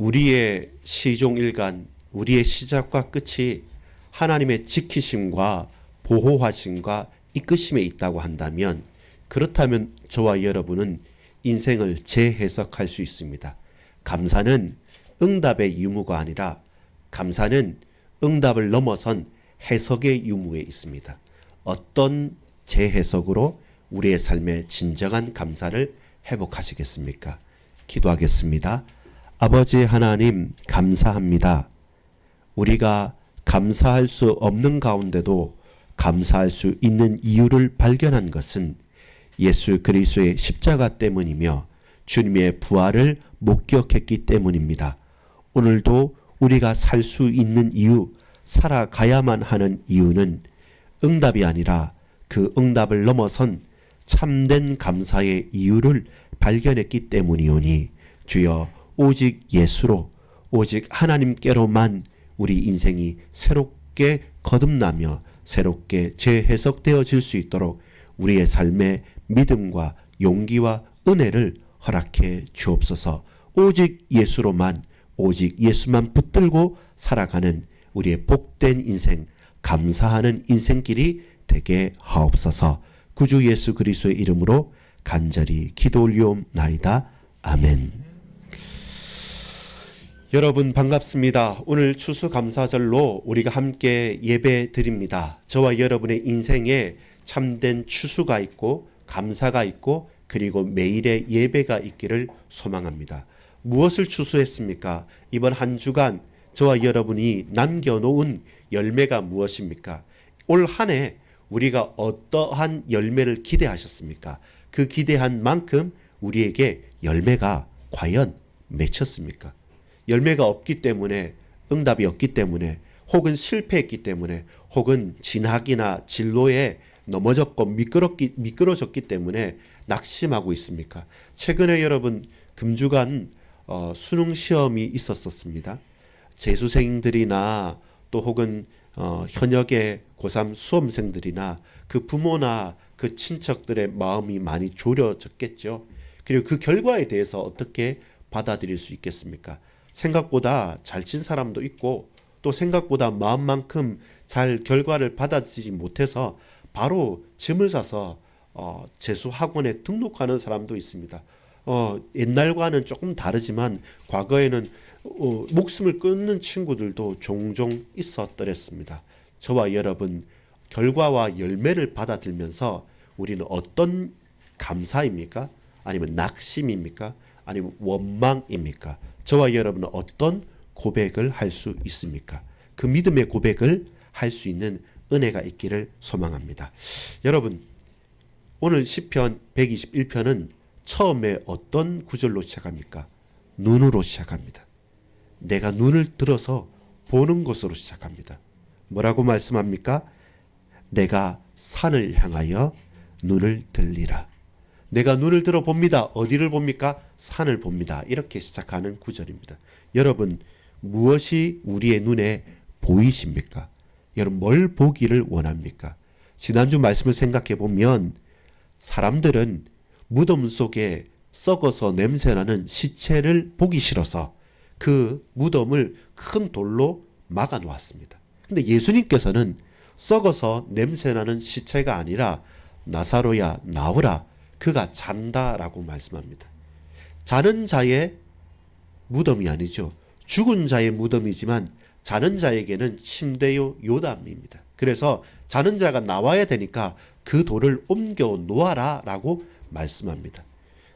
우리의 시종일관, 우리의 시작과 끝이 하나님의 지키심과 보호하심과 이끄심에 있다고 한다면, 그렇다면 저와 여러분은 인생을 재해석할 수 있습니다. 감사는 응답의 유무가 아니라 감사는 응답을 넘어선 해석의 유무에 있습니다. 어떤 재해석으로 우리의 삶의 진정한 감사를 회복하시겠습니까? 기도하겠습니다. 아버지 하나님, 감사합니다. 우리가 감사할 수 없는 가운데도 감사할 수 있는 이유를 발견한 것은 예수 그리스도의 십자가 때문이며 주님의 부활을 목격했기 때문입니다. 오늘도 우리가 살 수 있는 이유, 살아가야만 하는 이유는 응답이 아니라 그 응답을 넘어선 참된 감사의 이유를 발견했기 때문이오니, 주여 오직 예수로, 오직 하나님께로만 우리 인생이 새롭게 거듭나며 새롭게 재해석되어질 수 있도록 우리의 삶에 믿음과 용기와 은혜를 허락해 주옵소서. 오직 예수로만, 오직 예수만 붙들고 살아가는 우리의 복된 인생, 감사하는 인생길이 되게 하옵소서. 구주 예수 그리스도의 이름으로 간절히 기도 올리옵나이다. 아멘. 여러분 반갑습니다. 오늘 추수감사절로 우리가 함께 예배 드립니다. 저와 여러분의 인생에 참된 추수가 있고 감사가 있고 그리고 매일의 예배가 있기를 소망합니다. 무엇을 추수했습니까? 이번 한 주간 저와 여러분이 남겨놓은 열매가 무엇입니까? 올 한 해 우리가 어떠한 열매를 기대하셨습니까? 그 기대한 만큼 우리에게 열매가 과연 맺혔습니까? 열매가 없기 때문에, 응답이 없기 때문에, 혹은 실패했기 때문에, 혹은 진학이나 진로에 넘어졌고 미끄러졌기 때문에 낙심하고 있습니까? 최근에 여러분 금주간 수능 시험이 있었습니다. 재수생들이나 또 혹은 현역의 고3 수험생들이나 그 부모나 그 친척들의 마음이 많이 졸여졌겠죠. 그리고 그 결과에 대해서 어떻게 받아들일 수 있겠습니까? 생각보다 잘 친 사람도 있고 또 생각보다 마음만큼 잘 결과를 받아들이지 못해서 바로 짐을 싸서 재수학원에 등록하는 사람도 있습니다. 옛날과는 조금 다르지만 과거에는 목숨을 끊는 친구들도 종종 있었더랬습니다. 저와 여러분, 결과와 열매를 받아들면서 우리는 어떤 감사입니까? 아니면 낙심입니까? 아니면 원망입니까? 저와 여러분은 어떤 고백을 할 수 있습니까? 그 믿음의 고백을 할 수 있는 은혜가 있기를 소망합니다. 여러분, 오늘 시편 121편은 처음에 어떤 구절로 시작합니까? 눈으로 시작합니다. 내가 눈을 들어서 보는 것으로 시작합니다. 뭐라고 말씀합니까? 내가 산을 향하여 눈을 들리라. 내가 눈을 들어 봅니다. 어디를 봅니까? 산을 봅니다. 이렇게 시작하는 구절입니다. 여러분, 무엇이 우리의 눈에 보이십니까? 여러분, 뭘 보기를 원합니까? 지난주 말씀을 생각해 보면 사람들은 무덤 속에 썩어서 냄새나는 시체를 보기 싫어서 그 무덤을 큰 돌로 막아 놓았습니다. 근데 예수님께서는 썩어서 냄새나는 시체가 아니라 나사로야 나오라, 그가 잔다라고 말씀합니다. 자는 자의 무덤이 아니죠. 죽은 자의 무덤이지만 자는 자에게는 침대요 요담입니다. 그래서 자는 자가 나와야 되니까 그 돌을 옮겨 놓아라 라고 말씀합니다.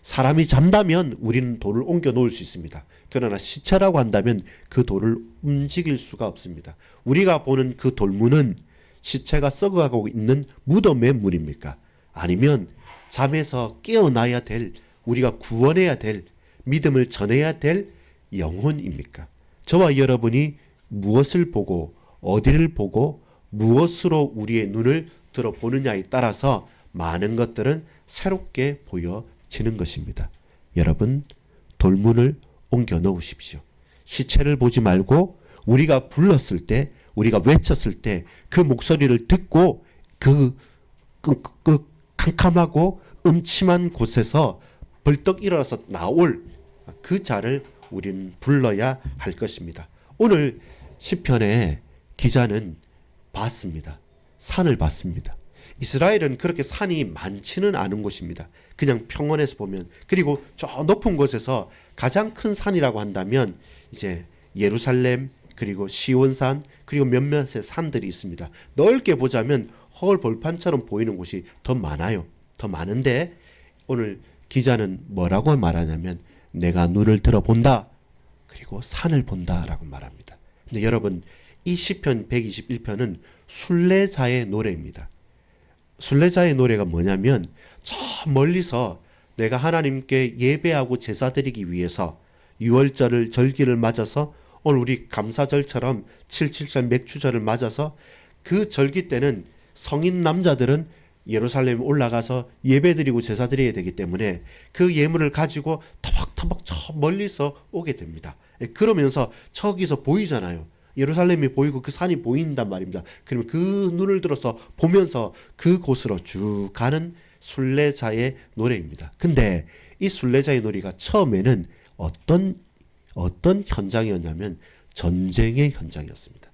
사람이 잔다면 우리는 돌을 옮겨 놓을 수 있습니다. 그러나 시체라고 한다면 그 돌을 움직일 수가 없습니다. 우리가 보는 그 돌문은 시체가 썩어가고 있는 무덤의 문입니까? 아니면 잠에서 깨어나야 될, 우리가 구원해야 될, 믿음을 전해야 될 영혼입니까? 저와 여러분이 무엇을 보고 어디를 보고 무엇으로 우리의 눈을 들어보느냐에 따라서 많은 것들은 새롭게 보여지는 것입니다. 여러분, 돌문을 옮겨 놓으십시오. 시체를 보지 말고 우리가 불렀을 때, 우리가 외쳤을 때 그 목소리를 듣고 그 캄캄하고 음침한 곳에서 벌떡 일어나서 나올 그 자를 우리는 불러야 할 것입니다. 오늘 시편의 기자는 봤습니다. 산을 봤습니다. 이스라엘은 그렇게 산이 많지는 않은 곳입니다. 그냥 평원에서 보면, 그리고 저 높은 곳에서 가장 큰 산이라고 한다면 이제 예루살렘, 그리고 시온산, 그리고 몇몇의 산들이 있습니다. 넓게 보자면 허울 벌판처럼 보이는 곳이 더 많아요. 더 많은데 오늘 기자는 뭐라고 말하냐면 내가 눈을 들어본다, 그리고 산을 본다라고 말합니다. 근데 여러분, 이 시편 121편은 순례자의 노래입니다. 순례자의 노래가 뭐냐면 저 멀리서 내가 하나님께 예배하고 제사 드리기 위해서 유월절을 절기를 맞아서 오늘 우리 감사절처럼 7.7절 맥주절을 맞아서 그 절기 때는 성인 남자들은 예루살렘에 올라가서 예배드리고 제사 드려야 되기 때문에 그 예물을 가지고 터벅터벅 저 멀리서 오게 됩니다. 그러면서 저기서 보이잖아요. 예루살렘이 보이고 그 산이 보인단 말입니다. 그러면 그 눈을 들어서 보면서 그곳으로 쭉 가는 순례자의 노래입니다. 근데 이 순례자의 노래가 처음에는 어떤 현장이었냐면 전쟁의 현장이었습니다.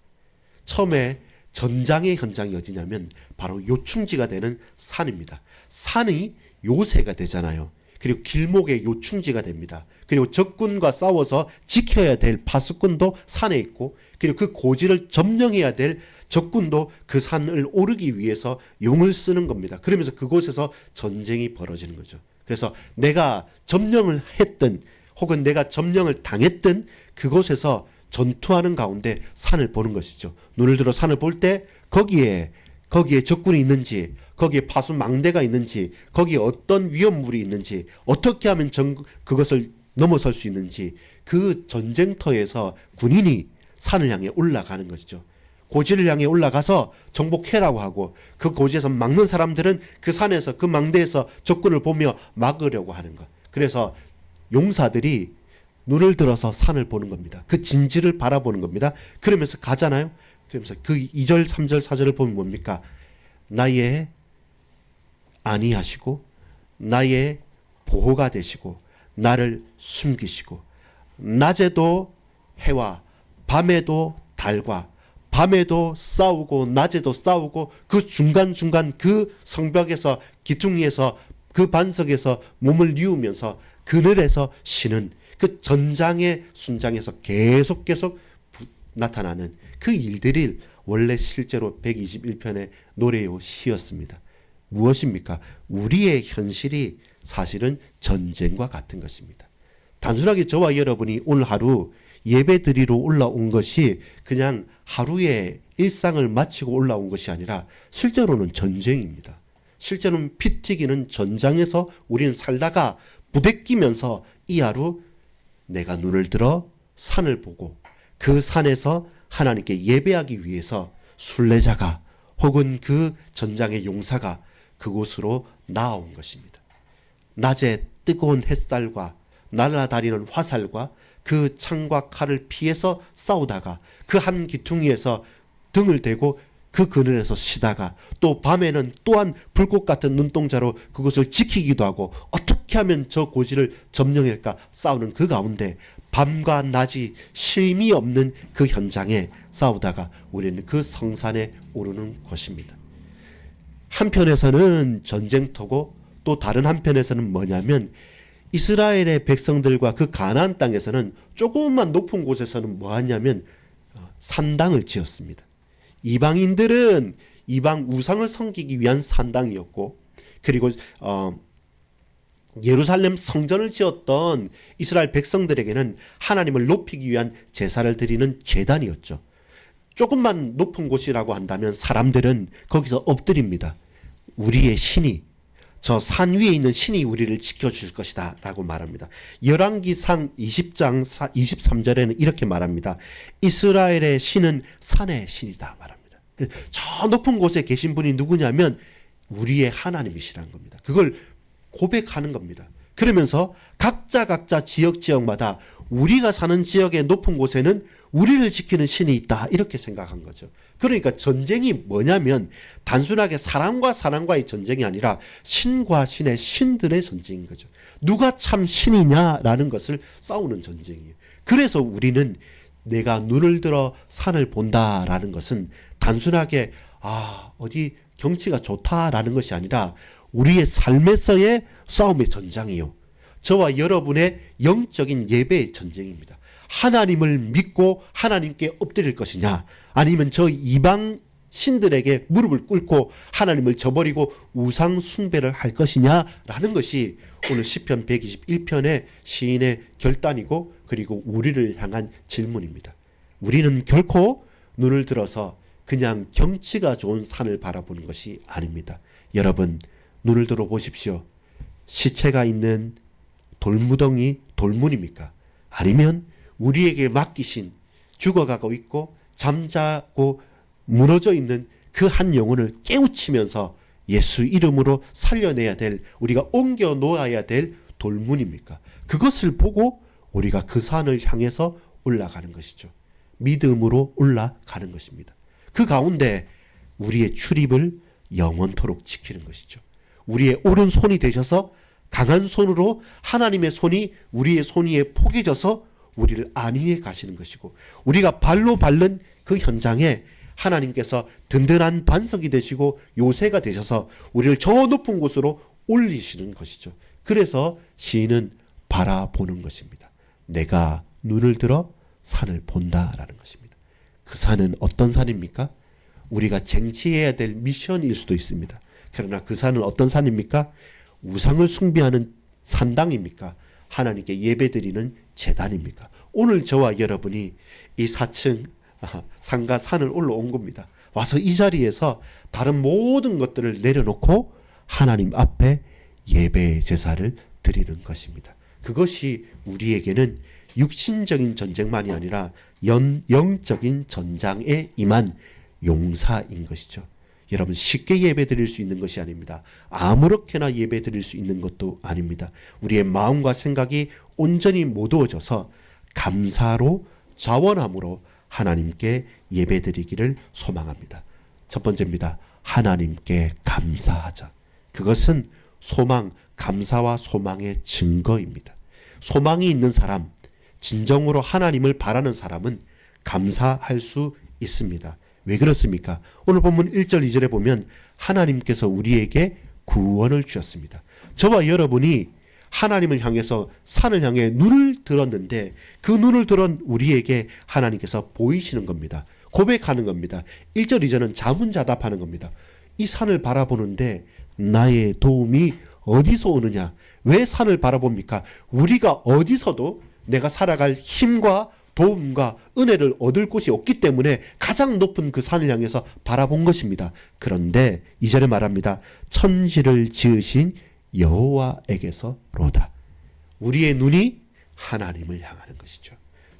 처음에 전장의 현장이 어디냐면 바로 요충지가 되는 산입니다. 산이 요새가 되잖아요. 그리고 길목의 요충지가 됩니다. 그리고 적군과 싸워서 지켜야 될 파수꾼도 산에 있고, 그리고 그 고지를 점령해야 될 적군도 그 산을 오르기 위해서 용을 쓰는 겁니다. 그러면서 그곳에서 전쟁이 벌어지는 거죠. 그래서 내가 점령을 했든 혹은 내가 점령을 당했든 그곳에서 전투하는 가운데 산을 보는 것이죠. 눈을 들어 산을 볼 때 거기에 적군이 있는지, 거기에 파수망대가 있는지, 거기에 어떤 위험물이 있는지, 어떻게 하면 그것을 넘어설 수 있는지, 그 전쟁터에서 군인이 산을 향해 올라가는 것이죠. 고지를 향해 올라가서 정복해라고 하고, 그 고지에서 막는 사람들은 그 산에서, 그 망대에서 적군을 보며 막으려고 하는 것. 그래서 용사들이 눈을 들어서 산을 보는 겁니다. 그 진지를 바라보는 겁니다. 그러면서 가잖아요. 그러면서 그 2절, 3절, 4절을 보면 뭡니까? 나의 안위하시고 나의 보호가 되시고 나를 숨기시고 낮에도 해와 밤에도 달과 밤에도 싸우고 낮에도 싸우고 그 중간중간 그 성벽에서 기퉁이에서 그 반석에서 몸을 뉘우면서 그늘에서 쉬는 그 전장의 순장에서 계속 나타나는 그 일들이 원래 실제로 121편의 노래요 시였습니다. 무엇입니까? 우리의 현실이 사실은 전쟁과 같은 것입니다. 단순하게 저와 여러분이 오늘 하루 예배 드리러 올라온 것이 그냥 하루의 일상을 마치고 올라온 것이 아니라 실제로는 전쟁입니다. 실제로는 피 튀기는 전장에서 우리는 살다가 부대끼면서 이 하루 내가 눈을 들어 산을 보고 그 산에서 하나님께 예배하기 위해서 순례자가 혹은 그 전장의 용사가 그곳으로 나아온 것입니다. 낮에 뜨거운 햇살과 날아다니는 화살과 그 창과 칼을 피해서 싸우다가 그 한 기퉁이에서 등을 대고 그 그늘에서 쉬다가 또 밤에는 또한 불꽃 같은 눈동자로 그것을 지키기도 하고 어떻게 하면 저 고지를 점령할까 싸우는 그 가운데 밤과 낮이 쉼이 없는 그 현장에 싸우다가 우리는 그 성산에 오르는 것입니다. 한편에서는 전쟁터고 또 다른 한편에서는 뭐냐면 이스라엘의 백성들과 그 가나안 땅에서는 조금만 높은 곳에서는 뭐 하냐면 산당을 지었습니다. 이방인들은 이방 우상을 섬기기 위한 산당이었고, 그리고 예루살렘 성전을 지었던 이스라엘 백성들에게는 하나님을 높이기 위한 제사를 드리는 제단이었죠. 조금만 높은 곳이라고 한다면 사람들은 거기서 엎드립니다. 우리의 신이, 저 산 위에 있는 신이 우리를 지켜줄 것이다 라고 말합니다. 열왕기상 20장 23절에는 이렇게 말합니다. 이스라엘의 신은 산의 신이다 말합니다. 저 높은 곳에 계신 분이 누구냐면 우리의 하나님이시라는 겁니다. 그걸 고백하는 겁니다. 그러면서 각자 지역마다 우리가 사는 지역의 높은 곳에는 우리를 지키는 신이 있다 이렇게 생각한 거죠. 그러니까 전쟁이 뭐냐면 단순하게 사람과의 전쟁이 아니라 신과 신의 신들의 전쟁인 거죠. 누가 참 신이냐라는 것을 싸우는 전쟁이에요. 그래서 우리는 내가 눈을 들어 산을 본다라는 것은 단순하게 어디 경치가 좋다라는 것이 아니라 우리의 삶에서의 싸움의 전장이요. 저와 여러분의 영적인 예배의 전쟁입니다. 하나님을 믿고 하나님께 엎드릴 것이냐, 아니면 저 이방 신들에게 무릎을 꿇고 하나님을 저버리고 우상 숭배를 할 것이냐라는 것이 오늘 시편 121편의 시인의 결단이고, 그리고 우리를 향한 질문입니다. 우리는 결코 눈을 들어서 그냥 경치가 좋은 산을 바라보는 것이 아닙니다. 여러분, 눈을 들어 보십시오. 시체가 있는 돌무덩이, 돌문입니까? 아니면 우리에게 맡기신, 죽어가고 있고 잠자고 무너져 있는 그 한 영혼을 깨우치면서 예수 이름으로 살려내야 될, 우리가 옮겨 놓아야 될 돌문입니까? 그것을 보고 우리가 그 산을 향해서 올라가는 것이죠. 믿음으로 올라가는 것입니다. 그 가운데 우리의 출입을 영원토록 지키는 것이죠. 우리의 오른손이 되셔서 강한 손으로 하나님의 손이 우리의 손 위에 포개져서 우리를 안위해 가시는 것이고, 우리가 발로 밟는 그 현장에 하나님께서 든든한 반석이 되시고 요새가 되셔서 우리를 저 높은 곳으로 올리시는 것이죠. 그래서 시인은 바라보는 것입니다. 내가 눈을 들어 산을 본다라는 것입니다. 그 산은 어떤 산입니까? 우리가 쟁취해야 될 미션일 수도 있습니다. 그러나 그 산은 어떤 산입니까? 우상을 숭배하는 산당입니까? 하나님께 예배드리는 제단입니까? 오늘 저와 여러분이 이 4층 산과 산을 올라온 겁니다. 와서 이 자리에서 다른 모든 것들을 내려놓고 하나님 앞에 예배의 제사를 드리는 것입니다. 그것이 우리에게는 육신적인 전쟁만이 아니라 영적인 전장에 임한 용사인 것이죠. 여러분, 쉽게 예배 드릴 수 있는 것이 아닙니다. 아무렇게나 예배 드릴 수 있는 것도 아닙니다. 우리의 마음과 생각이 온전히 모두어져서 감사로, 자원함으로 하나님께 예배 드리기를 소망합니다. 첫 번째입니다. 하나님께 감사하자. 그것은 소망, 감사와 소망의 증거입니다. 소망이 있는 사람, 진정으로 하나님을 바라는 사람은 감사할 수 있습니다. 왜 그렇습니까? 오늘 본문 1절 2절에 보면 하나님께서 우리에게 구원을 주셨습니다. 저와 여러분이 하나님을 향해서 산을 향해 눈을 들었는데 그 눈을 들은 우리에게 하나님께서 보이시는 겁니다. 고백하는 겁니다. 1절 2절은 자문자답하는 겁니다. 이 산을 바라보는데 나의 도움이 어디서 오느냐? 왜 산을 바라봅니까? 우리가 어디서도 내가 살아갈 힘과 도움과 은혜를 얻을 곳이 없기 때문에 가장 높은 그 산을 향해서 바라본 것입니다. 그런데 2절에 말합니다. 천지를 지으신 여호와에게서로다. 우리의 눈이 하나님을 향하는 것이죠.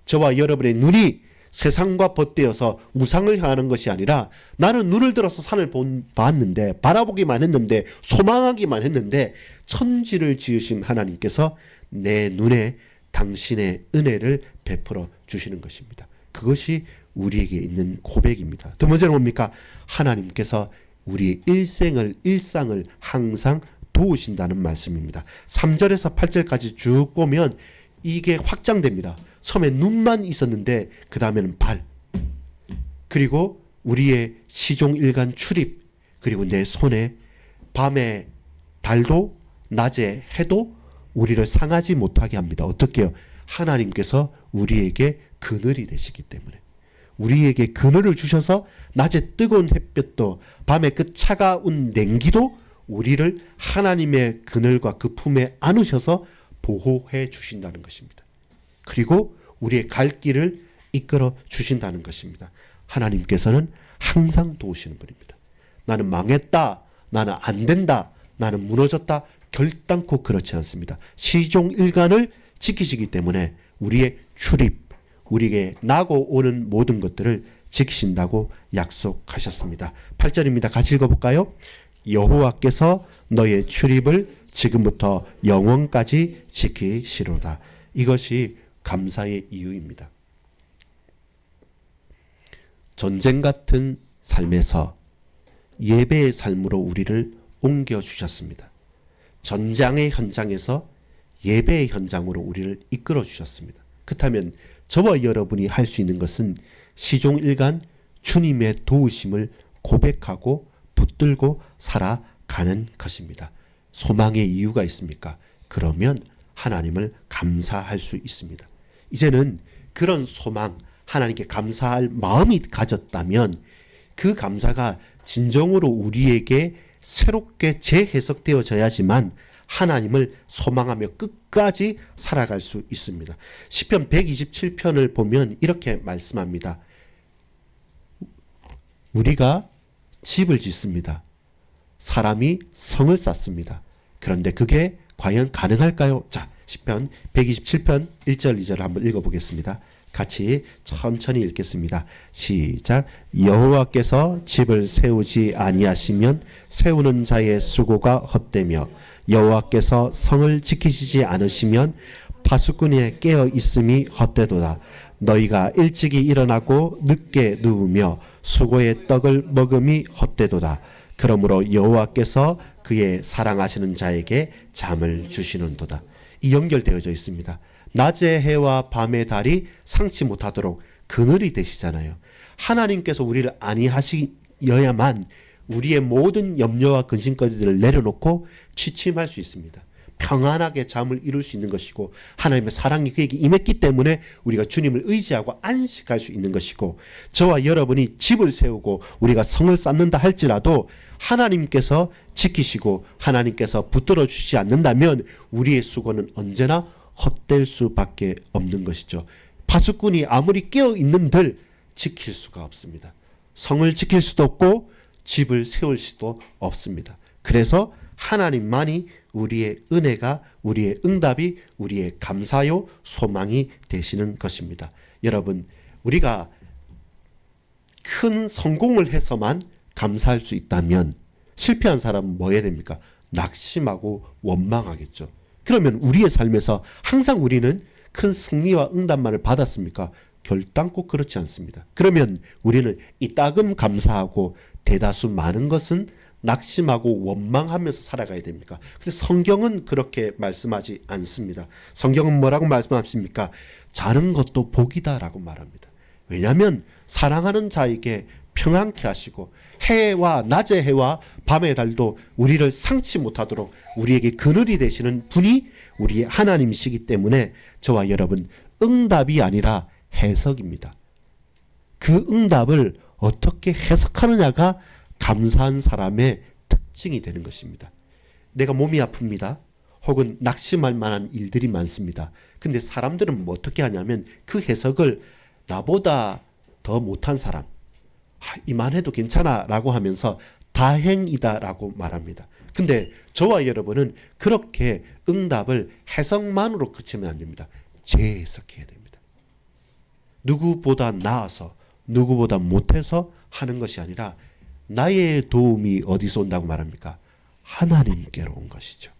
저와 여러분의 눈이 세상과 벗대어서 우상을 향하는 것이 아니라 나는 눈을 들어서 산을 봤는데, 바라보기만 했는데, 소망하기만 했는데 천지를 지으신 하나님께서 내 눈에 당신의 은혜를 베풀어 주시는 것입니다. 그것이 우리에게 있는 고백입니다. 두 번째는 뭡니까? 하나님께서 우리의 일상을 항상 도우신다는 말씀입니다. 3절에서 8절까지 쭉 보면 이게 확장됩니다. 처음에 눈만 있었는데 그 다음에는 발, 그리고 우리의 시종일관 출입, 그리고 내 손에 밤에 달도 낮에 해도 우리를 상하지 못하게 합니다. 어떻게요? 하나님께서 우리에게 그늘이 되시기 때문에, 우리에게 그늘을 주셔서 낮에 뜨거운 햇볕도 밤에 그 차가운 냉기도 우리를 하나님의 그늘과 그 품에 안으셔서 보호해 주신다는 것입니다. 그리고 우리의 갈 길을 이끌어 주신다는 것입니다. 하나님께서는 항상 도우시는 분입니다. 나는 망했다, 나는 안 된다, 나는 무너졌다, 결단코 그렇지 않습니다. 시종일관을 지키시기 때문에 우리의 출입, 우리에게 나고 오는 모든 것들을 지키신다고 약속하셨습니다. 8절입니다. 같이 읽어볼까요? 여호와께서 너의 출입을 지금부터 영원까지 지키시로다. 이것이 감사의 이유입니다. 전쟁 같은 삶에서 예배의 삶으로 우리를 옮겨주셨습니다. 전장의 현장에서 예배의 현장으로 우리를 이끌어 주셨습니다. 그렇다면 저와 여러분이 할 수 있는 것은 시종일관 주님의 도우심을 고백하고 붙들고 살아가는 것입니다. 소망의 이유가 있습니까? 그러면 하나님을 감사할 수 있습니다. 이제는 그런 소망, 하나님께 감사할 마음이 가졌다면 그 감사가 진정으로 우리에게 새롭게 재해석되어져야지만 하나님을 소망하며 끝까지 살아갈 수 있습니다. 시편 127편을 보면 이렇게 말씀합니다. 우리가 집을 짓습니다. 사람이 성을 쌓습니다. 그런데 그게 과연 가능할까요? 자, 시편 127편 1절 2절을 한번 읽어보겠습니다. 같이 천천히 읽겠습니다. 시작. 여호와께서 집을 세우지 아니하시면 세우는 자의 수고가 헛되며 여호와께서 성을 지키시지 않으시면 파수꾼이 깨어 있음이 헛되도다. 너희가 일찍이 일어나고 늦게 누우며 수고의 떡을 먹음이 헛되도다. 그러므로 여호와께서 그의 사랑하시는 자에게 잠을 주시는도다. 이 연결되어져 있습니다. 낮의 해와 밤의 달이 상치 못하도록 그늘이 되시잖아요. 하나님께서 우리를 안위하시어야만 우리의 모든 염려와 근심거리들을 내려놓고 취침할 수 있습니다. 평안하게 잠을 이룰 수 있는 것이고 하나님의 사랑이 그에게 임했기 때문에 우리가 주님을 의지하고 안식할 수 있는 것이고 저와 여러분이 집을 세우고 우리가 성을 쌓는다 할지라도 하나님께서 지키시고 하나님께서 붙들어 주시지 않는다면 우리의 수고는 언제나 헛될 수밖에 없는 것이죠. 파수꾼이 아무리 깨어 있는들 지킬 수가 없습니다. 성을 지킬 수도 없고 집을 세울 수도 없습니다. 그래서 하나님만이 우리의 은혜가, 우리의 응답이, 우리의 감사요 소망이 되시는 것입니다. 여러분, 우리가 큰 성공을 해서만 감사할 수 있다면 실패한 사람은 뭐 해야 됩니까? 낙심하고 원망하겠죠. 그러면 우리의 삶에서 항상 우리는 큰 승리와 응답만을 받았습니까? 결단코 그렇지 않습니다. 그러면 우리는 이따금 감사하고 대다수 많은 것은 낙심하고 원망하면서 살아가야 됩니까? 그래서 성경은 그렇게 말씀하지 않습니다. 성경은 뭐라고 말씀하십니까? 자는 것도 복이다라고 말합니다. 왜냐하면 사랑하는 자에게 평안케 하시고 해와 낮의 해와 밤의 달도 우리를 상치 못하도록 우리에게 그늘이 되시는 분이 우리의 하나님이시기 때문에 저와 여러분 응답이 아니라 해석입니다. 그 응답을 어떻게 해석하느냐가 감사한 사람의 특징이 되는 것입니다. 내가 몸이 아픕니다. 혹은 낙심할 만한 일들이 많습니다. 근데 사람들은 뭐 어떻게 하냐면 그 해석을 나보다 더 못한 사람, 이만해도 괜찮아 라고 하면서 다행이다 라고 말합니다. 근데 저와 여러분은 그렇게 응답을 해석만으로 그치면 안 됩니다. 재해석해야 됩니다. 누구보다 나아서 누구보다 못해서 하는 것이 아니라 나의 도움이 어디서 온다고 말합니까? 하나님께로 온 것이죠.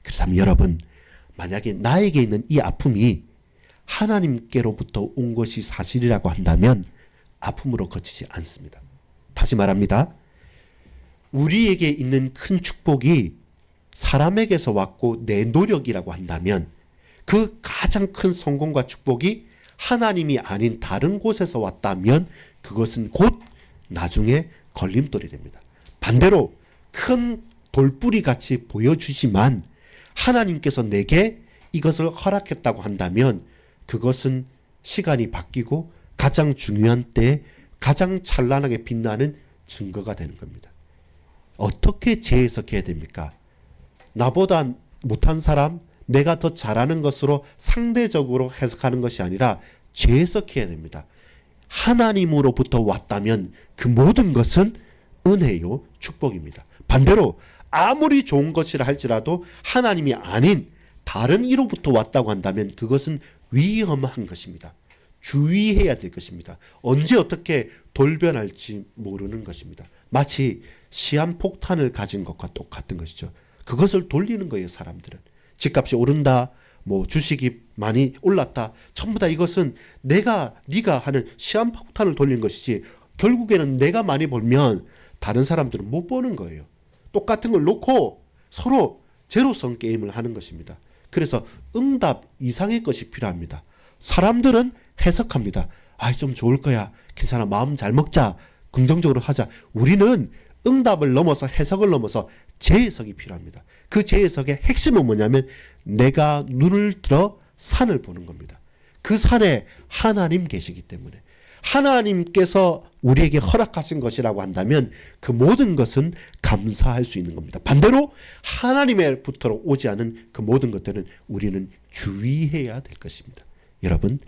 그렇다면 여러분, 만약에 나에게 있는 이 아픔이 하나님께로부터 온 것이 사실이라고 한다면 아픔으로 그치지 않습니다. 다시 말합니다. 우리에게 있는 큰 축복이 사람에게서 왔고 내 노력이라고 한다면 그 가장 큰 성공과 축복이 하나님이 아닌 다른 곳에서 왔다면 그것은 곧 나중에 걸림돌이 됩니다. 반대로 큰 돌뿌리 같이 보여주지만 하나님께서 내게 이것을 허락했다고 한다면 그것은 시간이 바뀌고 가장 중요한 때에 가장 찬란하게 빛나는 증거가 되는 겁니다. 어떻게 재해석해야 됩니까? 나보다 못한 사람, 내가 더 잘하는 것으로 상대적으로 해석하는 것이 아니라 재해석해야 됩니다. 하나님으로부터 왔다면 그 모든 것은 은혜요, 축복입니다. 반대로 아무리 좋은 것이라 할지라도 하나님이 아닌 다른 이로부터 왔다고 한다면 그것은 위험한 것입니다. 주의해야 될 것입니다. 언제 어떻게 돌변할지 모르는 것입니다. 마치 시한폭탄을 가진 것과 똑같은 것이죠. 그것을 돌리는 거예요, 사람들은. 집값이 오른다, 뭐 주식이 많이 올랐다. 전부 다 이것은 네가 하는 시한폭탄을 돌리는 것이지 결국에는 내가 많이 벌면 다른 사람들은 못 버는 거예요. 똑같은 걸 놓고 서로 제로섬 게임을 하는 것입니다. 그래서 응답 이상의 것이 필요합니다. 사람들은 해석합니다. 아, 좀 좋을 거야. 괜찮아. 마음 잘 먹자. 긍정적으로 하자. 우리는 응답을 넘어서 해석을 넘어서 재해석이 필요합니다. 그 재해석의 핵심은 뭐냐면 내가 눈을 들어 산을 보는 겁니다. 그 산에 하나님 계시기 때문에 하나님께서 우리에게 허락하신 것이라고 한다면 그 모든 것은 감사할 수 있는 겁니다. 반대로 하나님의부터 오지 않은 그 모든 것들은 우리는 주의해야 될 것입니다. 여러분,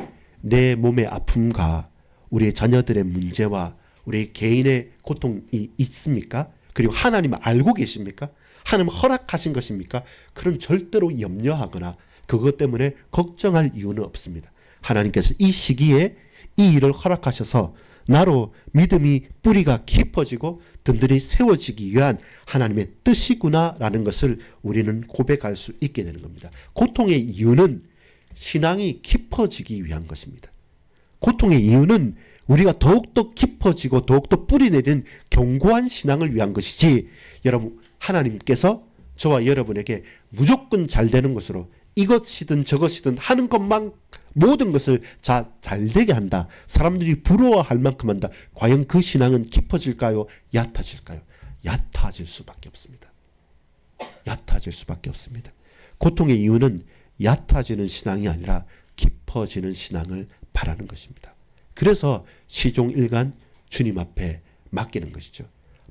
내 몸의 아픔과 우리의 자녀들의 문제와 우리 개인의 고통이 있습니까? 그리고 하나님을 알고 계십니까? 하나님 허락하신 것입니까? 그럼 절대로 염려하거나 그것 때문에 걱정할 이유는 없습니다. 하나님께서 이 시기에 이 일을 허락하셔서 나로 믿음이 뿌리가 깊어지고 든든히 세워지기 위한 하나님의 뜻이구나라는 것을 우리는 고백할 수 있게 되는 겁니다. 고통의 이유는 신앙이 깊어지기 위한 것입니다. 고통의 이유는 우리가 더욱더 깊어지고 더욱더 뿌리내린 견고한 신앙을 위한 것이지, 여러분, 하나님께서 저와 여러분에게 무조건 잘 되는 것으로 이것이든 저것이든 하는 것만 모든 것을 잘 되게 한다. 사람들이 부러워할 만큼 한다. 과연 그 신앙은 깊어질까요? 얕아질까요? 얕아질 수밖에 없습니다. 얕아질 수밖에 없습니다. 고통의 이유는 얕아지는 신앙이 아니라 깊어지는 신앙을 바라는 것입니다. 그래서 시종일관 주님 앞에 맡기는 것이죠.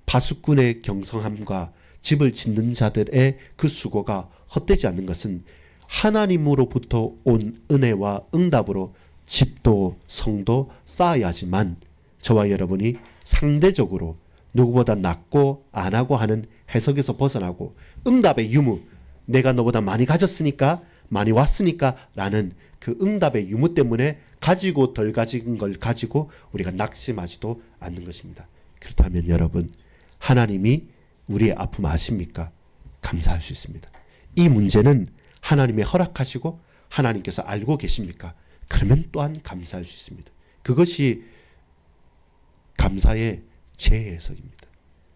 파수꾼의 경성함과 집을 짓는 자들의 그 수고가 헛되지 않는 것은 하나님으로부터 온 은혜와 응답으로 집도 성도 쌓아야지만 저와 여러분이 상대적으로 누구보다 낫고 안 하고 하는 해석에서 벗어나고 응답의 유무, 내가 너보다 많이 가졌으니까 많이 왔으니까 라는 그 응답의 유무 때문에 가지고 덜 가진 걸 가지고 우리가 낙심하지도 않는 것입니다. 그렇다면 여러분, 하나님이 우리의 아픔 아십니까? 감사할 수 있습니다. 이 문제는 하나님이 허락하시고 하나님께서 알고 계십니까? 그러면 또한 감사할 수 있습니다. 그것이 감사의 재해석입니다.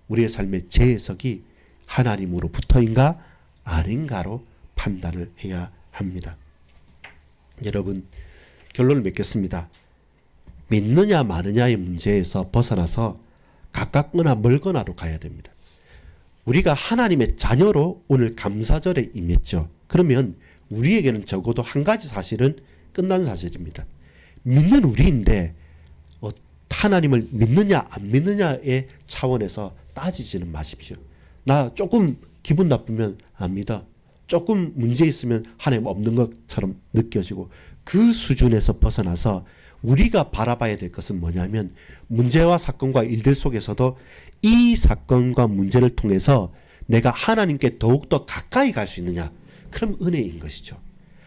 우리의 삶의 재해석이 하나님으로부터인가 아닌가로 판단을 해야 합니다. 여러분, 결론을 맺겠습니다. 믿느냐 마느냐의 문제에서 벗어나서 가깝거나 멀거나로 가야 됩니다. 우리가 하나님의 자녀로 오늘 감사절에 임했죠. 그러면 우리에게는 적어도 한 가지 사실은 끝난 사실입니다. 믿는 우리인데 하나님을 믿느냐 안 믿느냐의 차원에서 따지지는 마십시오. 나 조금 기분 나쁘면 안 믿어. 조금 문제 있으면 하나님 없는 것처럼 느껴지고, 그 수준에서 벗어나서 우리가 바라봐야 될 것은 뭐냐면 문제와 사건과 일들 속에서도 이 사건과 문제를 통해서 내가 하나님께 더욱더 가까이 갈 수 있느냐, 그럼 은혜인 것이죠.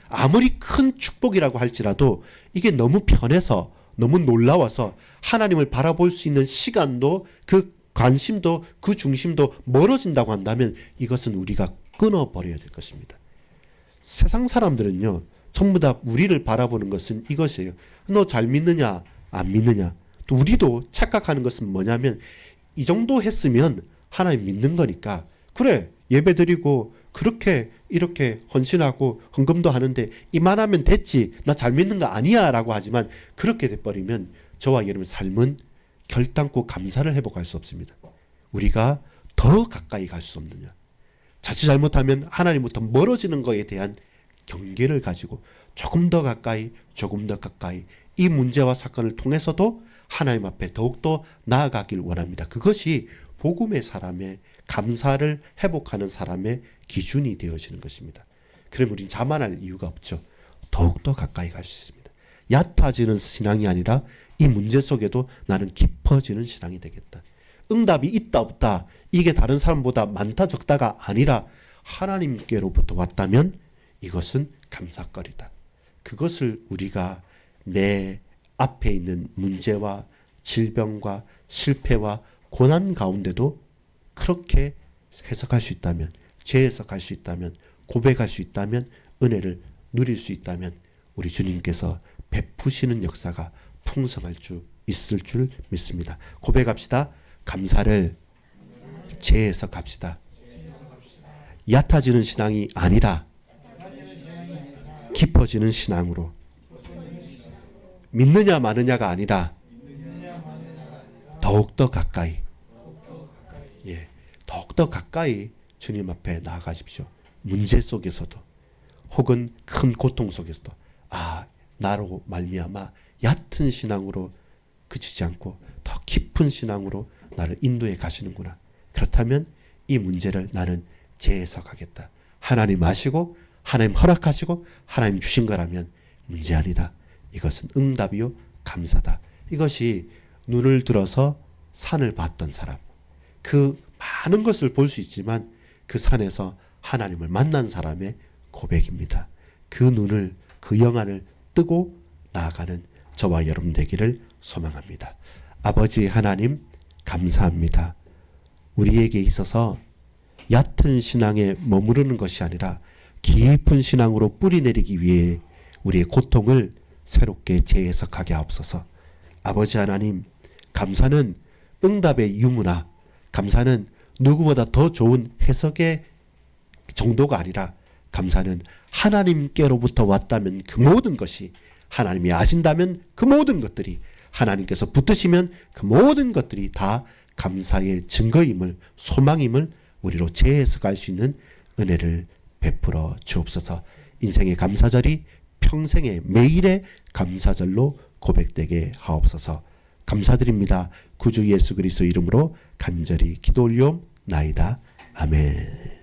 아무리 큰 축복이라고 할지라도 이게 너무 편해서 너무 놀라워서 하나님을 바라볼 수 있는 시간도 그 관심도 그 중심도 멀어진다고 한다면 이것은 우리가 끊어버려야 될 것입니다. 세상 사람들은요, 전부 다 우리를 바라보는 것은 이것이에요. 너 잘 믿느냐 안 믿느냐. 또 우리도 착각하는 것은 뭐냐면 이 정도 했으면 하나님 믿는 거니까, 그래 예배 드리고 그렇게 이렇게 헌신하고 헌금도 하는데 이만하면 됐지, 나 잘 믿는 거 아니야 라고 하지만, 그렇게 돼버리면 저와 여러분 삶은 결단코 감사를 회복할 수 없습니다. 우리가 더 가까이 갈 수 없느냐, 자칫 잘못하면 하나님부터 멀어지는 것에 대한 경계를 가지고 조금 더 가까이 이 문제와 사건을 통해서도 하나님 앞에 더욱더 나아가길 원합니다. 그것이 복음의 사람의 감사를 회복하는 사람의 기준이 되어지는 것입니다. 그럼 우린 자만할 이유가 없죠. 더욱더 가까이 갈 수 있습니다. 얕아지는 신앙이 아니라 이 문제 속에도 나는 깊어지는 신앙이 되겠다. 응답이 있다 없다, 이게 다른 사람보다 많다 적다가 아니라 하나님께로부터 왔다면 이것은 감사거리다. 그것을 우리가 내 앞에 있는 문제와 질병과 실패와 고난 가운데도 그렇게 해석할 수 있다면, 재해석할 수 있다면, 고백할 수 있다면, 은혜를 누릴 수 있다면 우리 주님께서 베푸시는 역사가 풍성할 줄 있을 줄 믿습니다. 고백합시다. 감사를 재해석합시다. 얕아지는 신앙이 아니라 깊어지는 신앙으로 믿느냐 마느냐가 아니라 더욱더 가까이, 예, 더욱더 가까이 주님 앞에 나아가십시오. 문제 속에서도 혹은 큰 고통 속에서도 나로 말미암아 얕은 신앙으로 그치지 않고 더 깊은 신앙으로 나를 인도해 가시는구나. 그렇다면 이 문제를 나는 재해석하겠다. 하나님 아시고 하나님 허락하시고 하나님 주신 거라면 문제 아니다. 이것은 응답이요 감사다. 이것이 눈을 들어서 산을 봤던 사람, 그 많은 것을 볼 수 있지만 그 산에서 하나님을 만난 사람의 고백입니다. 그 눈을, 그 영안을 뜨고 나아가는 저와 여러분 되기를 소망합니다. 아버지 하나님 감사합니다. 우리에게 있어서 얕은 신앙에 머무르는 것이 아니라 깊은 신앙으로 뿌리 내리기 위해 우리의 고통을 새롭게 재해석하게 하옵소서. 아버지 하나님, 감사는 응답의 유무나 감사는 누구보다 더 좋은 해석의 정도가 아니라 감사는 하나님께로부터 왔다면 그 모든 것이, 하나님이 아신다면 그 모든 것들이, 하나님께서 붙드시면 그 모든 것들이 다 감사의 증거임을, 소망임을 우리로 재해석할 수 있는 은혜를 베풀어 주옵소서. 인생의 감사절이 평생의 매일의 감사절로 고백되게 하옵소서. 감사드립니다. 구주 예수 그리스도 이름으로 간절히 기도 올리옵나이다. 아멘.